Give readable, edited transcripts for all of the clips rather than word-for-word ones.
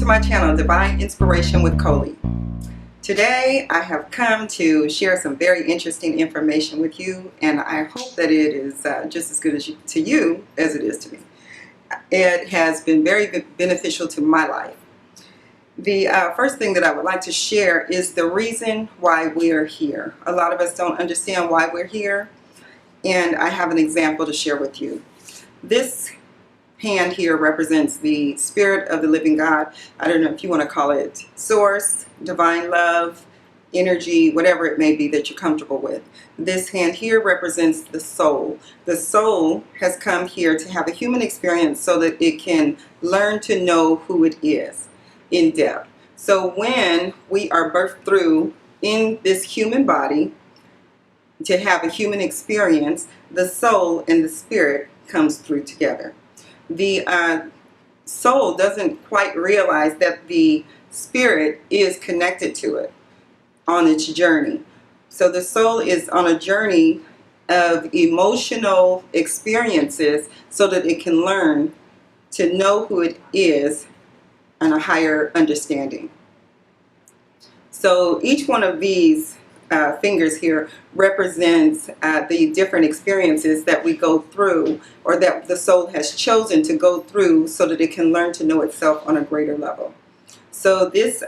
to my channel, Divine Inspiration with Coley. Today I have come to share some very interesting information with you, and I hope that it is just as good to you as it is to me. It has been very beneficial to my life. The first thing that I would like to share is the reason why we are here. A lot of us don't understand why we're here, and I have an example to share with you. This hand here represents the spirit of the living God. I don't know if you want to call it source, divine love, energy, whatever it may be that you're comfortable with. This hand here represents the soul. The soul has come here to have a human experience so that it can learn to know who it is in depth. So when we are birthed through in this human body to have a human experience, the soul and the spirit comes through together. The soul doesn't quite realize that the spirit is connected to it on its journey. So the soul is on a journey of emotional experiences so that it can learn to know who it is on a higher understanding. So each one of these fingers here represents the different experiences that we go through, or that the soul has chosen to go through so that it can learn to know itself on a greater level. So this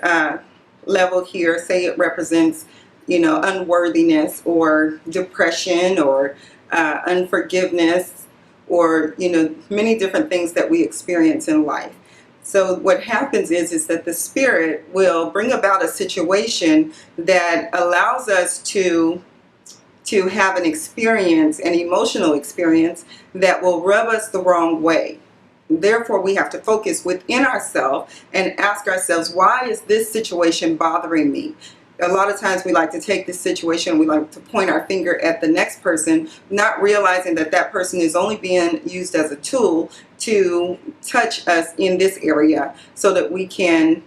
level here, say it represents, unworthiness or depression or unforgiveness, or, many different things that we experience in life. So what happens is that the spirit will bring about a situation that allows us to have an experience, an emotional experience that will rub us the wrong way. Therefore, we have to focus within ourselves and ask ourselves, why is this situation bothering me? A lot of times we like to take this situation, we like to point our finger at the next person, not realizing that that person is only being used as a tool to touch us in this area so that we can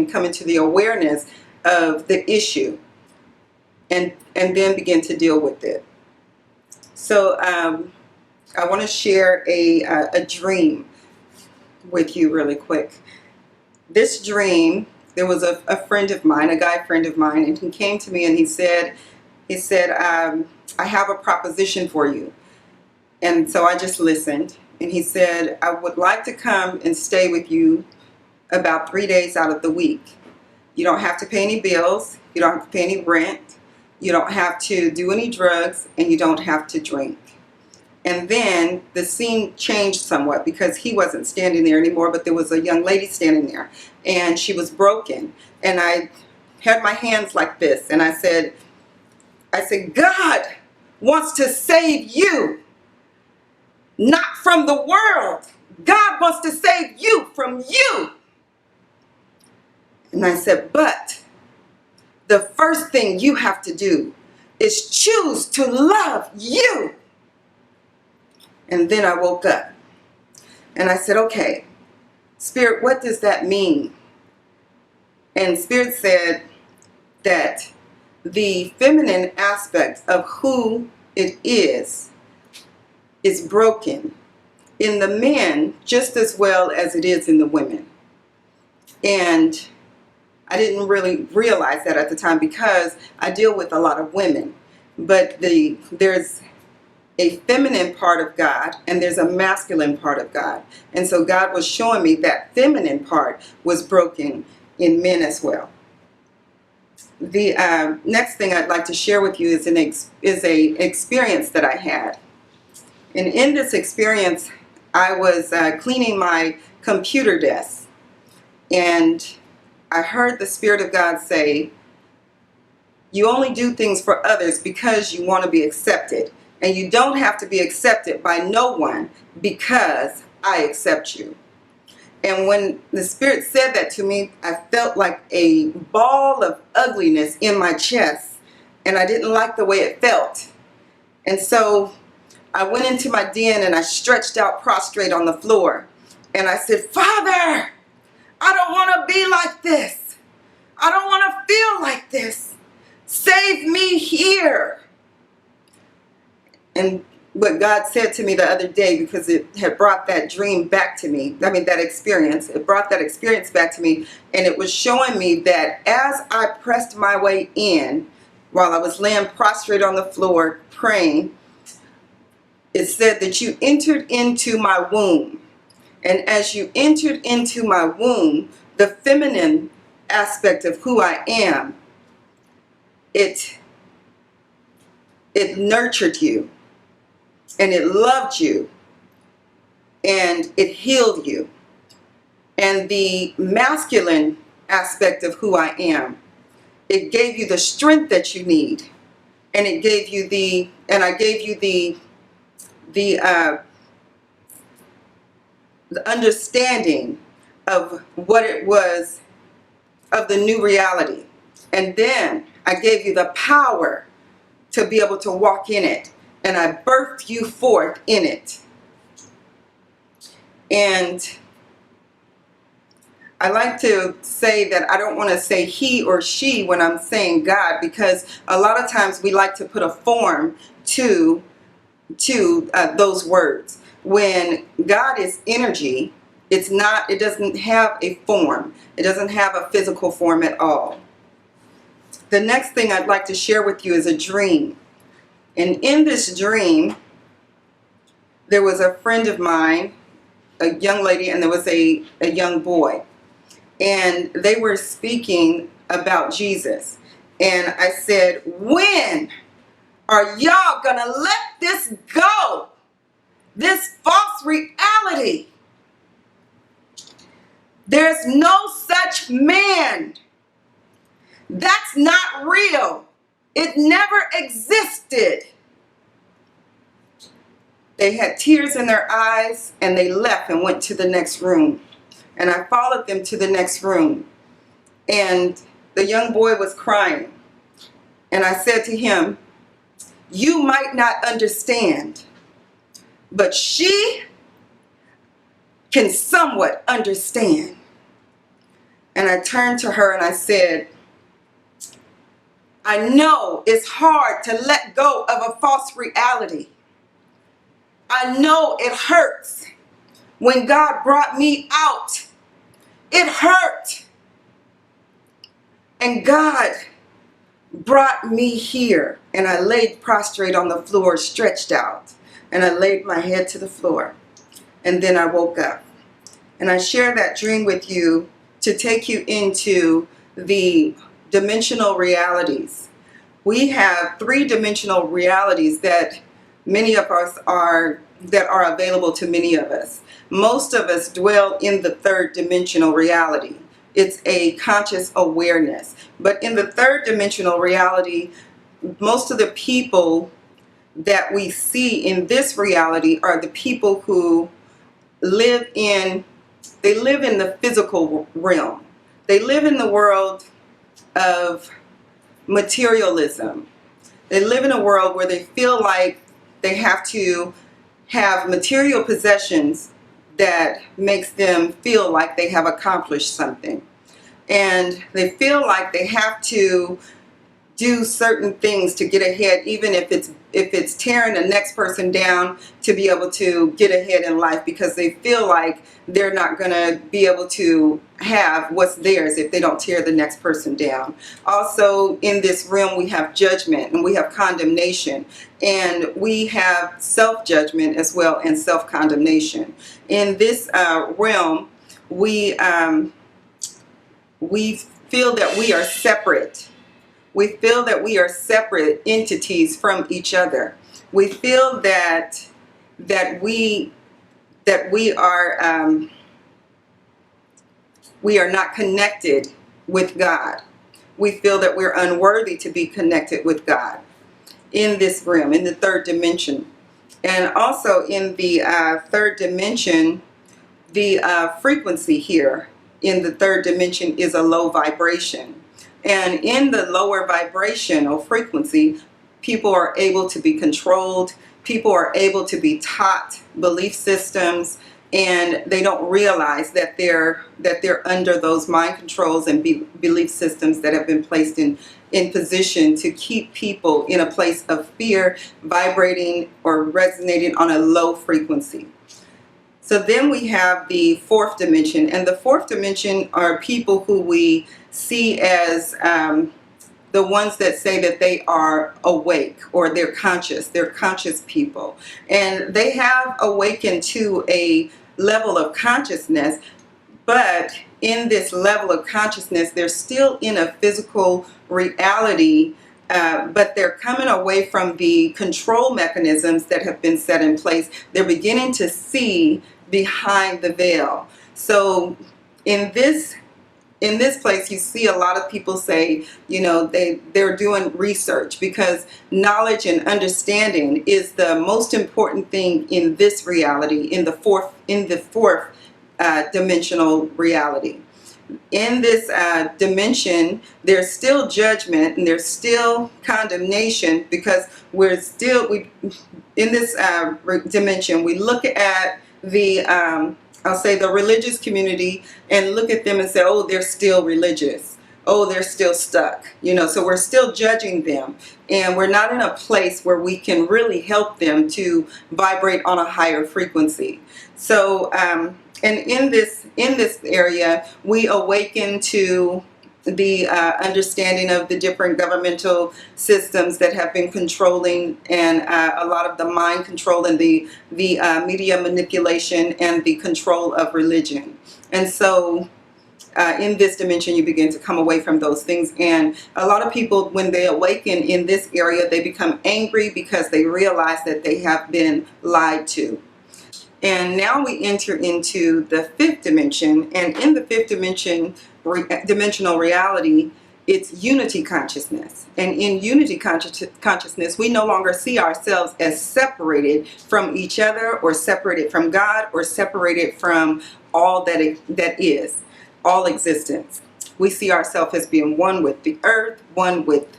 come into the awareness of the issue and then begin to deal with it. So I want to share a dream with you really quick. This dream, there was a friend of mine, a guy friend of mine, and he came to me and he said, I have a proposition for you. And so I just listened, and he said, I would like to come and stay with you about 3 days out of the week. You don't have to pay any bills, you don't have to pay any rent, you don't have to do any drugs, and you don't have to drink. And then the scene changed somewhat because he wasn't standing there anymore, but there was a young lady standing there, and she was broken. And I had my hands like this, and I said, God wants to save you, not from the world. God wants to save you from you. And I said, but the first thing you have to do is choose to love you. And then I woke up and I said, okay, Spirit, what does that mean? And Spirit said that the feminine aspect of who it is broken in the men just as well as it is in the women. And I didn't really realize that at the time because I deal with a lot of women. But there's a feminine part of God and there's a masculine part of God. And so God was showing me that feminine part was broken in men as well. The next thing I'd like to share with you is an experience that I had. And in this experience, I was cleaning my computer desk, and I heard the Spirit of God say, you only do things for others because you want to be accepted. And you don't have to be accepted by no one because I accept you. And when the Spirit said that to me, I felt like a ball of ugliness in my chest. And I didn't like the way it felt. And so I went into my den and I stretched out prostrate on the floor. And I said, Father, I don't want to be like this. I don't want to feel like this. Save me here. And what God said to me the other day, because it had brought that dream back to me. I mean, that experience. It brought that experience back to me, and it was showing me that as I pressed my way in, while I was laying prostrate on the floor praying, it said that you entered into my womb. And as you entered into my womb, the feminine aspect of who I am, it nurtured you, and it loved you, and it healed you. And the masculine aspect of who I am, it gave you the strength that you need, and it gave you I gave you the understanding of what it was, of the new reality. And then I gave you the power to be able to walk in it, and I birthed you forth in it. And I like to say that I don't want to say he or she when I'm saying God, because a lot of times we like to put a form to those words. When God is energy, it doesn't have a form. It doesn't have a physical form at all. The next thing I'd like to share with you is a dream. And in this dream, there was a friend of mine, a young lady, and there was a young boy. And they were speaking about Jesus. And I said, when are y'all gonna let this go? This false reality. There's no such man. That's not real. It never existed. They had tears in their eyes, and they left and went to the next room. And I followed them to the next room. And the young boy was crying. And I said to him, you might not understand, but she can somewhat understand. And I turned to her and I said, I know it's hard to let go of a false reality. I know it hurts. When God brought me out, it hurt. And God brought me here, and I laid prostrate on the floor, stretched out, and I laid my head to the floor. And then I woke up. And I share that dream with you to take you into the dimensional realities. We have three-dimensional realities that many of us are available to many of us. Most of us dwell in the third dimensional reality. It's a conscious awareness. But in the third dimensional reality, most of the people that we see in this reality are the people who live in the physical realm. They live in the world of materialism. They live in a world where they feel like they have to have material possessions that makes them feel like they have accomplished something. And they feel like they have to do certain things to get ahead, even if it's tearing the next person down, to be able to get ahead in life, because they feel like they're not going to be able to have what's theirs if they don't tear the next person down. Also, in this realm, we have judgment, and we have condemnation, and we have self-judgment as well, and self-condemnation. In this realm, we feel that we are separate. We feel that we are separate entities from each other. We feel that we are not connected with God. We feel that we're unworthy to be connected with God in this realm, in the third dimension. And also in the third dimension, the frequency here in the third dimension is a low vibration. And in the lower vibrational frequency, people are able to be controlled. People are able to be taught belief systems. and they don't realize that they're under those mind controls and belief systems that have been placed in position to keep people in a place of fear, vibrating or resonating on a low frequency. So then we have the fourth dimension, and the fourth dimension are people who we see as the ones that say that they are awake, or they're conscious people, and they have awakened to a level of consciousness, but in this level of consciousness they're still in a physical reality, but they're coming away from the control mechanisms that have been set in place. They're beginning to see behind the veil. So in this place, you see a lot of people say, you know, they're doing research, because knowledge and understanding is the most important thing in this reality, in the fourth dimensional reality. In this dimension, there's still judgment and there's still condemnation, because in this dimension, we look at the I'll say the religious community and look at them and say, oh, they're still religious. Oh, they're still stuck. You know, so we're still judging them, and we're not in a place where we can really help them to vibrate on a higher frequency. So, and in this area, we awaken to the understanding of the different governmental systems that have been controlling, and a lot of the mind control and the media manipulation and the control of religion. And so in this dimension, you begin to come away from those things. And a lot of people, when they awaken in this area, they become angry because they realize that they have been lied to. And now we enter into the fifth dimension, and in the fifth dimension, dimensional reality, it's unity consciousness. And in unity consciousness, we no longer see ourselves as separated from each other, or separated from God, or separated from all that is, all existence. We see ourselves as being one with the earth, one with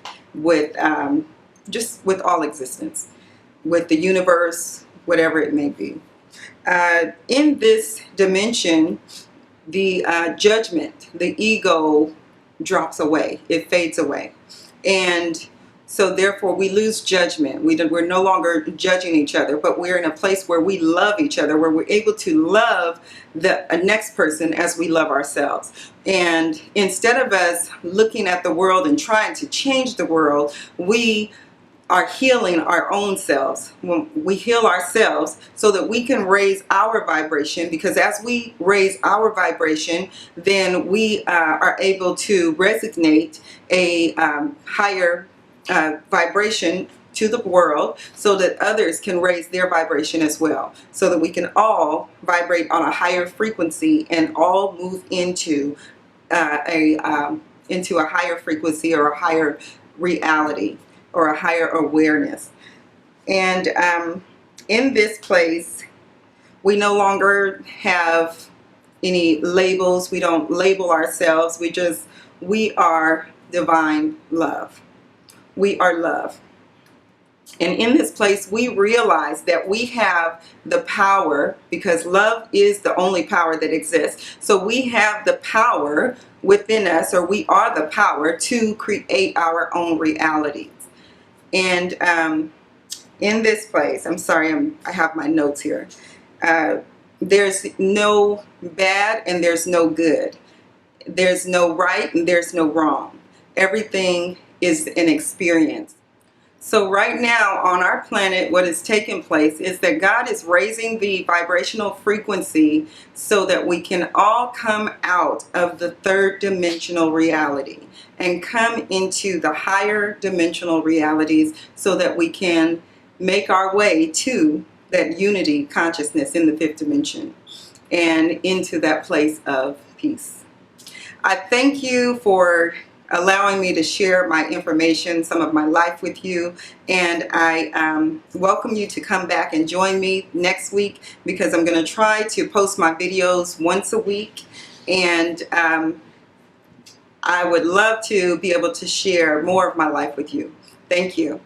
just with all existence, with the universe, whatever it may be. In this dimension, the judgment, the ego drops away, it fades away. And so therefore we lose judgment. We're no longer judging each other, but we're in a place where we love each other, where we're able to love the next person as we love ourselves. And instead of us looking at the world and trying to change the world, we are healing our own selves. When we heal ourselves so that we can raise our vibration, because as we raise our vibration, then we are able to resonate a higher vibration to the world, so that others can raise their vibration as well, so that we can all vibrate on a higher frequency and all move into a higher frequency, or a higher reality, or a higher awareness. And in this place, we no longer have any labels. We don't label ourselves. We are divine love. We are love. And in this place, we realize that we have the power, because love is the only power that exists. So we have the power within us, or we are the power to create our own reality. And in this place, I'm sorry, I have my notes here. There's no bad and there's no good. There's no right and there's no wrong. Everything is an experience. So right now on our planet, what is taking place is that God is raising the vibrational frequency so that we can all come out of the third dimensional reality and come into the higher dimensional realities, so that we can make our way to that unity consciousness in the fifth dimension and into that place of peace. I thank you for allowing me to share my information, some of my life with you, and I welcome you to come back and join me next week, because I'm going to try to post my videos once a week, and I would love to be able to share more of my life with you. Thank you.